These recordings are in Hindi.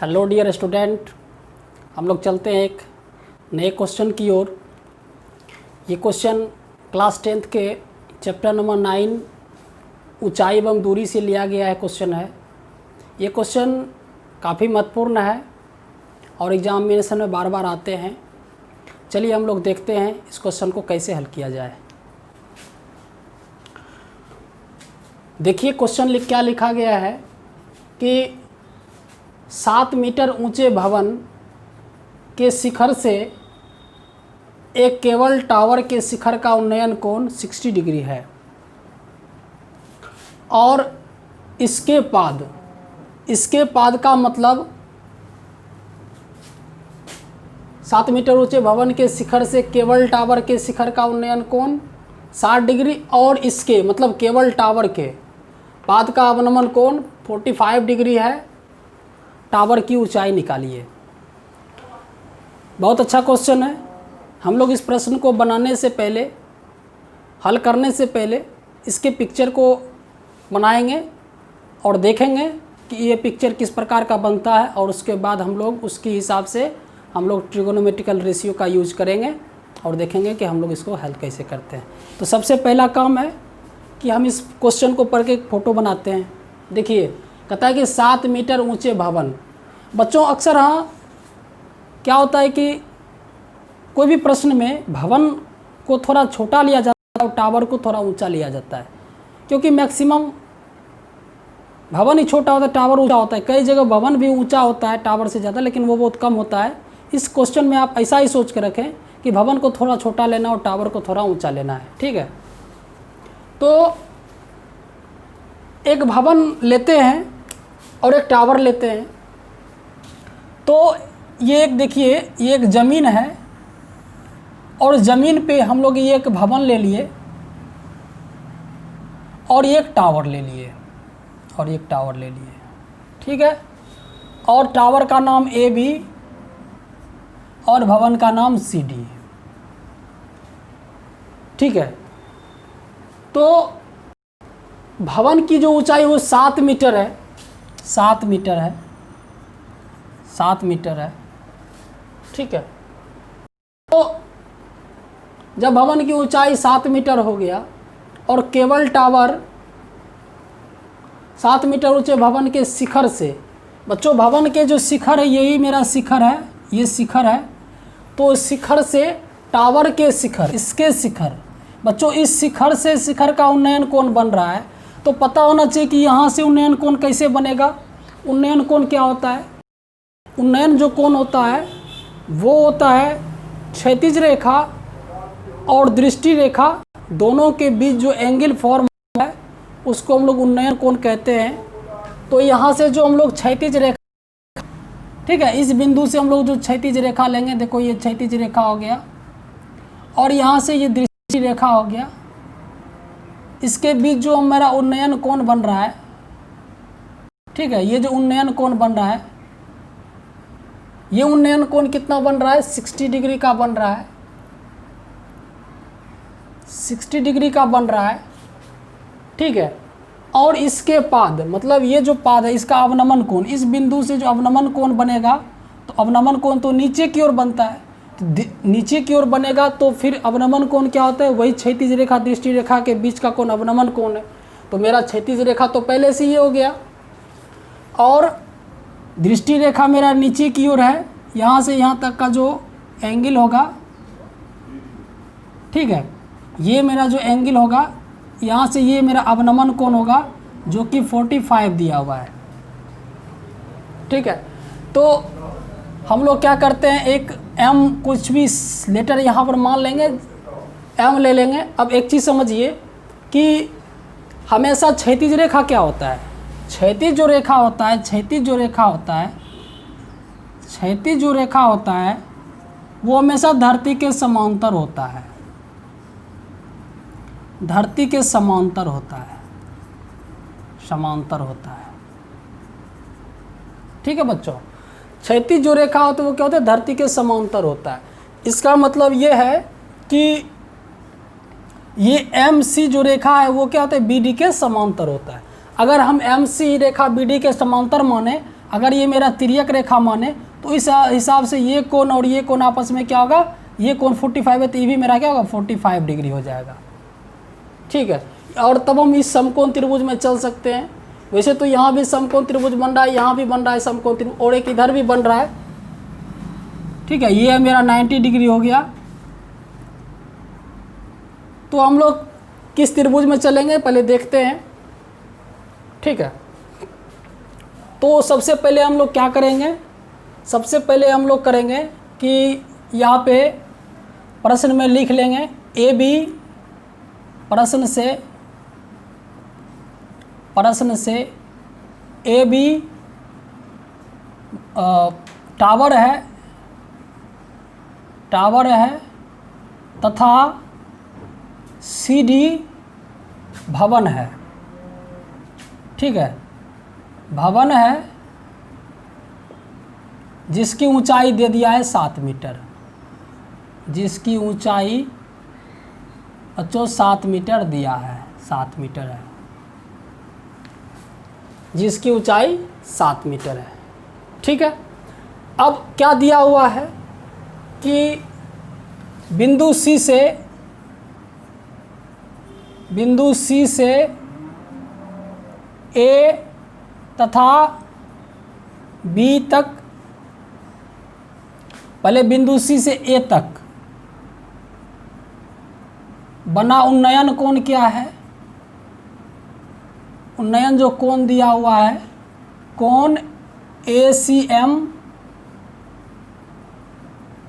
हेलो डियर स्टूडेंट, हम लोग चलते हैं एक नए क्वेश्चन की ओर। ये क्वेश्चन क्लास 10th के चैप्टर नंबर 9 ऊंचाई एवं दूरी से लिया गया है क्वेश्चन है। ये क्वेश्चन काफ़ी महत्वपूर्ण है और एग्जामिनेशन में बार बार आते हैं। चलिए हम लोग देखते हैं इस क्वेश्चन को कैसे हल किया जाए। देखिए क्वेश्चन क्या लिखा गया है कि 7 मीटर ऊंचे भवन के शिखर से एक केबल टावर के शिखर का उन्नयन कोण 60 डिग्री है और इसके पाद का मतलब 7 मीटर ऊंचे भवन के शिखर से केबल टावर के शिखर का उन्नयन कोण 60 डिग्री और इसके मतलब केबल टावर के पाद का अवनमन कोण 45 डिग्री है। टावर की ऊंचाई निकालिए। बहुत अच्छा क्वेश्चन है। हम लोग इस प्रश्न को बनाने से पहले, हल करने से पहले इसके पिक्चर को बनाएंगे और देखेंगे कि ये पिक्चर किस प्रकार का बनता है और उसके बाद हम लोग उसके हिसाब से हम लोग ट्रिगोनोमेट्रिकल रेशियो का यूज करेंगे और देखेंगे कि हम लोग इसको हल कैसे करते हैं। तो सबसे पहला काम है कि हम इस क्वेश्चन को पढ़ के एक फ़ोटो बनाते हैं। देखिए कहता है कि 7 मीटर ऊंचे भवन। बच्चों अक्सर क्या होता है कि कोई भी प्रश्न में भवन को थोड़ा छोटा लिया जाता है और टावर को थोड़ा ऊंचा लिया जाता है, क्योंकि मैक्सिमम भवन ही छोटा होता है, टावर ऊंचा होता है। कई जगह भवन भी ऊंचा होता है टावर से ज़्यादा, लेकिन वो बहुत कम होता है। इस क्वेश्चन में आप ऐसा ही सोच के रखें कि भवन को थोड़ा छोटा लेना और टावर को थोड़ा ऊँचा लेना है। ठीक है, तो एक भवन लेते हैं और एक टावर लेते हैं। तो ये एक देखिए, ये एक ज़मीन है और ज़मीन पे हम लोग ये एक भवन ले लिए और ये एक टावर ले लिए और एक टावर ले लिए। ठीक है, और टावर का नाम AB और भवन का नाम CD। ठीक है, तो भवन की जो ऊंचाई वो 7 मीटर है, 7 मीटर है, 7 मीटर है। ठीक है, तो जब भवन की ऊंचाई 7 मीटर हो गया और केबल टावर 7 मीटर ऊंचे भवन के शिखर से, बच्चों भवन के जो शिखर है यही मेरा शिखर है, ये शिखर है। तो शिखर से टावर के शिखर, इसके शिखर, बच्चों इस शिखर से शिखर का उन्नयन कोण बन रहा है। तो पता होना चाहिए कि यहाँ से उन्नयन कोण कैसे बनेगा। उन्नयन कोण क्या होता है? उन्नयन जो कोण होता है वो होता है क्षैतिज रेखा और दृष्टि रेखा दोनों के बीच जो एंगल फॉर्म है उसको हम लोग उन्नयन कोण कहते हैं। तो यहाँ से जो हम लोग क्षैतिज रेखा, ठीक है, इस बिंदु से हम लोग जो क्षैतिज रेखा लेंगे, देखो ये क्षैतिज रेखा हो गया और यहाँ से ये दृष्टि रेखा हो गया, इसके बीच जो मेरा उन्नयन कोण बन रहा है, ठीक है, ये जो उन्नयन कोण बन रहा है, ये उन्नयन कोण कितना बन रहा है? 60 डिग्री का बन रहा है, 60 डिग्री का बन रहा है। ठीक है, और इसके पाद मतलब ये जो पाद है इसका अवनमन कोण, इस बिंदु से जो अवनमन कोण बनेगा, तो अवनमन कोण तो नीचे की ओर बनता है, तो नीचे की ओर बनेगा तो फिर अवनमन कोण क्या होता है? वही क्षैतिज रेखा दृष्टि रेखा के बीच का कोण अवनमन कोण है। तो मेरा क्षैतिज रेखा तो पहले से ही हो गया और दृष्टि रेखा मेरा नीचे की ओर है, यहाँ से यहाँ तक का जो एंगल होगा, ठीक है, ये मेरा जो एंगल होगा, यहाँ से ये मेरा अवनमन कोण होगा जो कि 45 दिया हुआ है। ठीक है, तो हम लोग क्या करते हैं, एक M कुछ भी लेटर यहाँ पर मान लेंगे, M ले लेंगे। अब एक चीज़ समझिए कि हमेशा क्षैतिज रेखा क्या होता है? क्षैतिज जो रेखा होता है, क्षैतिज जो रेखा होता है, क्षैतिज जो रेखा होता है वो हमेशा धरती के समांतर होता है, धरती के समांतर होता है, समांतर होता है। ठीक है बच्चों, क्षैतिज जो रेखा होता है वो क्या होता है? धरती के समांतर होता है। इसका मतलब ये है कि ये MC जो रेखा है वो क्या होता है? BD के समांतर होता है। अगर हम MC रेखा BD के समांतर माने अगर ये मेरा तिर्यक रेखा माने तो इस हिसाब से ये कोण और ये कोण आपस में क्या होगा, ये कोण 45 है तो ये भी मेरा क्या होगा 45 डिग्री हो जाएगा। ठीक है, और तब हम इस समकोण त्रिभुज में चल सकते हैं। वैसे तो यहाँ भी समकोण त्रिभुज बन रहा है, यहाँ भी बन रहा है समकोण त्रिभुज, और एक इधर भी बन रहा है। ठीक है, ये मेरा 90 डिग्री हो गया। तो हम लोग किस त्रिभुज में चलेंगे पहले देखते हैं। ठीक है, तो सबसे पहले हम लोग क्या करेंगे, सबसे पहले हम लोग करेंगे कि यहाँ पे प्रश्न में लिख लेंगे ए बी, प्रश्न से ए बी टावर है तथा सी डी भवन है। ठीक है, भवन है जिसकी ऊंचाई दे दिया है 7 मीटर, जिसकी ऊंचाई बच्चों 7 मीटर दिया है, 7 मीटर है, जिसकी ऊंचाई 7 मीटर है। ठीक है, अब क्या दिया हुआ है कि बिंदु सी से ए तथा बी तक, पहले बिंदु सी से ए तक बना उन्नयन कोण क्या है, उन्नयन जो कोण दिया हुआ है कोण ACM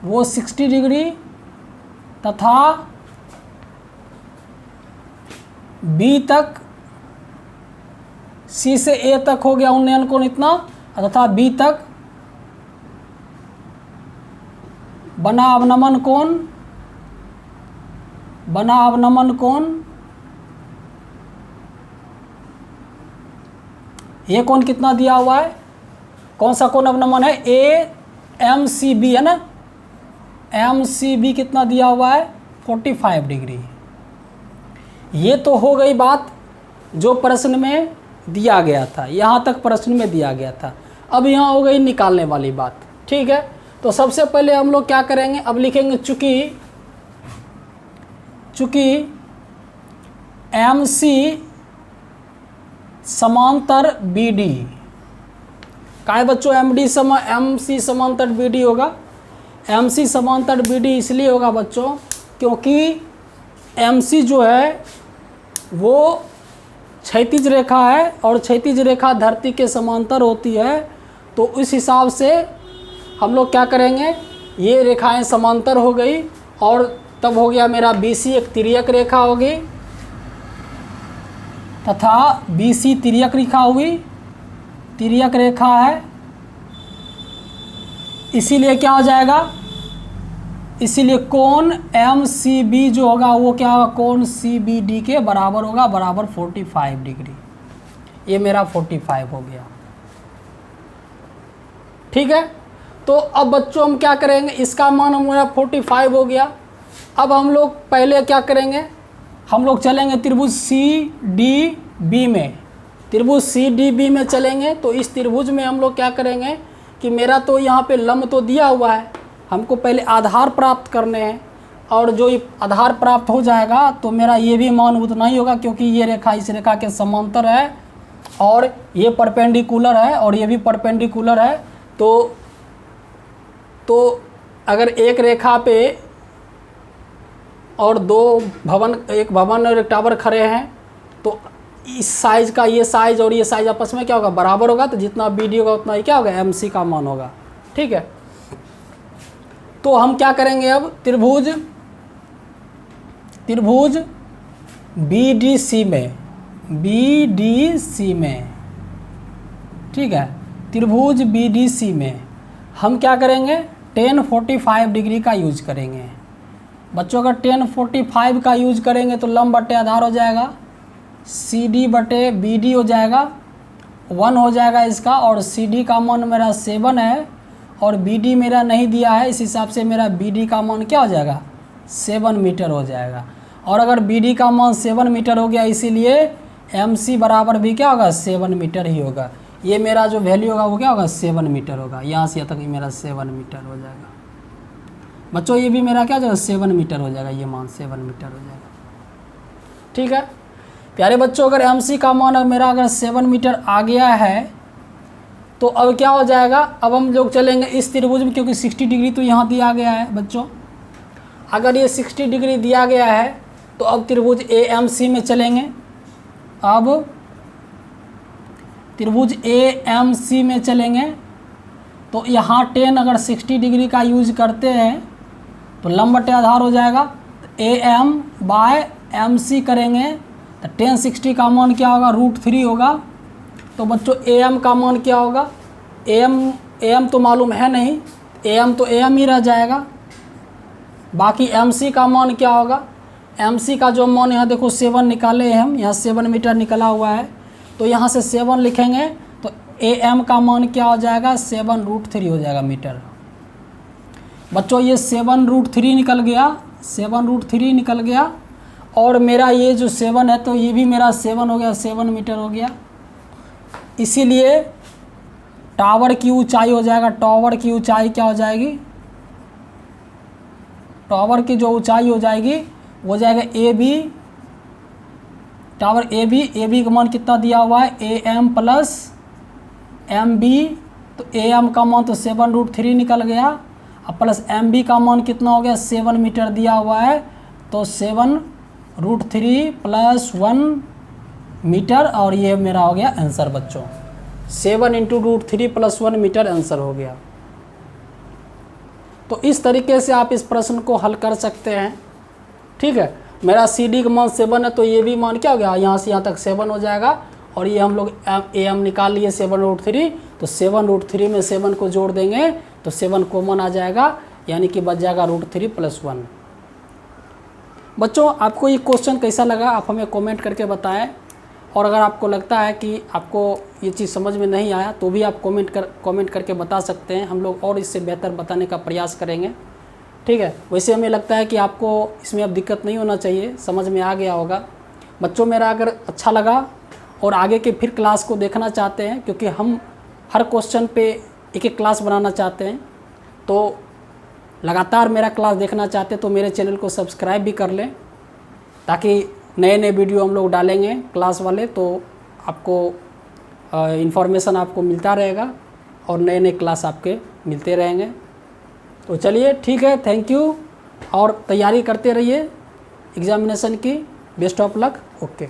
वो 60 डिग्री तथा बी तक, सी से ए तक हो गया उन्नयन कोण इतना, तथा बी तक बना अवनमन कोण, ये कोण कितना दिया हुआ है, कौन सा कोण अवनमन है, AMCB है ना, MCB कितना दिया हुआ है 45 डिग्री। ये तो हो गई बात जो प्रश्न में दिया गया था, यहाँ तक प्रश्न में दिया गया था। अब यहाँ हो गई निकालने वाली बात। ठीक है, तो सबसे पहले हम लोग क्या करेंगे, अब लिखेंगे चूँकि MC समांतर BD का है बच्चों, MC समांतर BD होगा। MC समांतर BD इसलिए होगा बच्चों क्योंकि MC जो है वो क्षैतिज रेखा है और क्षैतिज रेखा धरती के समांतर होती है। तो इस हिसाब से हम लोग क्या करेंगे, ये रेखाएं समांतर हो गई और तब हो गया मेरा BC एक तिर्यक रेखा होगी तथा BC तिर्यक रेखा हुई, तिर्यक रेखा है, इसीलिए क्या हो जाएगा, इसीलिए कोण MCB जो होगा वो क्या होगा, कोण CBD के बराबर होगा, बराबर 45 डिग्री। ये मेरा 45 हो गया। ठीक है, तो अब बच्चों हम क्या करेंगे, इसका मान हमारा 45 हो गया। अब हम लोग पहले क्या करेंगे, हम लोग चलेंगे त्रिभुज CDB में, त्रिभुज CDB में चलेंगे। तो इस त्रिभुज में हम लोग क्या करेंगे कि मेरा तो यहाँ पे लंब तो दिया हुआ है, हमको पहले आधार प्राप्त करने हैं, और जो आधार प्राप्त हो जाएगा तो मेरा ये भी मान उतना ही होगा क्योंकि ये रेखा इस रेखा के समांतर है और ये परपेंडिकुलर है और ये भी परपेंडिकुलर है। तो अगर एक रेखा पे और एक भवन और एक टावर खड़े हैं तो इस साइज का ये साइज और ये साइज आपस में क्या होगा, बराबर होगा। तो जितना BD होगा उतना ही क्या होगा, MC का मान होगा। ठीक है, तो हम क्या करेंगे अब, त्रिभुज BDC में, ठीक है, त्रिभुज BDC में हम क्या करेंगे, tan 45 डिग्री का यूज करेंगे। बच्चों अगर tan 45 का यूज करेंगे तो लंब बटे आधार हो जाएगा, CD बटे BD हो जाएगा, 1 हो जाएगा इसका, और CD का मान मेरा 7 है और BD मेरा नहीं दिया है, इस हिसाब से मेरा BD का मान क्या हो जाएगा, 7 मीटर हो जाएगा। और अगर BD का मान 7 मीटर हो गया इसीलिए MC बराबर भी क्या होगा, 7 मीटर ही होगा। ये मेरा जो वैल्यू होगा वो क्या होगा 7 मीटर होगा। यहाँ से यहाँ तक मेरा 7 मीटर हो जाएगा बच्चों। ये भी मेरा क्या हो जाएगा 7 मीटर हो जाएगा, ये मान 7 मीटर हो जाएगा। ठीक है प्यारे बच्चों, अगर MC का मान मेरा अगर 7 मीटर आ गया है तो अब क्या हो जाएगा, अब हम लोग चलेंगे इस त्रिभुज में, क्योंकि 60 डिग्री तो यहाँ दिया गया है बच्चों। अगर ये 60 डिग्री दिया गया है तो अब त्रिभुज AMC में चलेंगे। अब त्रिभुज AMC में चलेंगे तो यहाँ 10 अगर 60 डिग्री का यूज करते हैं तो लंब बटे आधार हो जाएगा। AM/MC करेंगे तो 10 60 का मान क्या होगा, √3 होगा। तो बच्चों AM का मान क्या होगा, AM तो मालूम है नहीं, AM तो AM ही रह जाएगा। बाकी MC का मान क्या होगा, MC का जो मान यहाँ देखो 7 निकाले हैं हम, यहाँ 7 मीटर निकला हुआ है तो यहाँ से 7 लिखेंगे तो AM का मान क्या हो जाएगा 7√3 हो जाएगा मीटर। बच्चों ये 7√3 निकल गया, 7√3 निकल गया। और मेरा ये जो 7 है तो ये भी मेरा 7 हो गया, 7 मीटर हो गया। इसीलिए टावर की ऊंचाई हो जाएगा, टावर की ऊंचाई क्या हो जाएगी, टावर की जो ऊंचाई हो जाएगी वो हो जाएगा AB, टावर AB का मान कितना दिया हुआ है AM + MB। तो AM का मान तो 7√3 निकल गया, अब प्लस MB का मान कितना हो गया 7 मीटर दिया हुआ है तो 7√3 + 1 मीटर। और ये मेरा हो गया आंसर बच्चों, 7 × √3 + 1 मीटर आंसर हो गया। तो इस तरीके से आप इस प्रश्न को हल कर सकते हैं। ठीक है, मेरा CD का मान 7 है तो ये भी मान क्या हो गया, यहाँ से यहाँ तक 7 हो जाएगा। और ये हम लोग AM निकाल लिए 7√3, तो 7√3 में 7 को जोड़ देंगे तो 7 कॉमन आ जाएगा, यानी कि बच जाएगा √3 + 1। बच्चों आपको ये क्वेश्चन कैसा लगा आप हमें कमेंट करके बताएं। और अगर आपको लगता है कि आपको ये चीज़ समझ में नहीं आया तो भी आप कमेंट करके बता सकते हैं, हम लोग और इससे बेहतर बताने का प्रयास करेंगे। ठीक है, वैसे हमें लगता है कि आपको इसमें अब दिक्कत नहीं होना चाहिए, समझ में आ गया होगा। बच्चों मेरा अगर अच्छा लगा और आगे के फिर क्लास को देखना चाहते हैं, क्योंकि हम हर क्वेश्चन पे एक क्लास बनाना चाहते हैं, तो लगातार मेरा क्लास देखना चाहते हैं तो मेरे चैनल को सब्सक्राइब भी कर लें, ताकि नए नए वीडियो हम लोग डालेंगे क्लास वाले तो आपको इन्फॉर्मेशन आपको मिलता रहेगा और नए नए क्लास आपके मिलते रहेंगे। तो चलिए ठीक है, थैंक यू, और तैयारी करते रहिए एग्जामिनेशन की। Best of luck. ओके।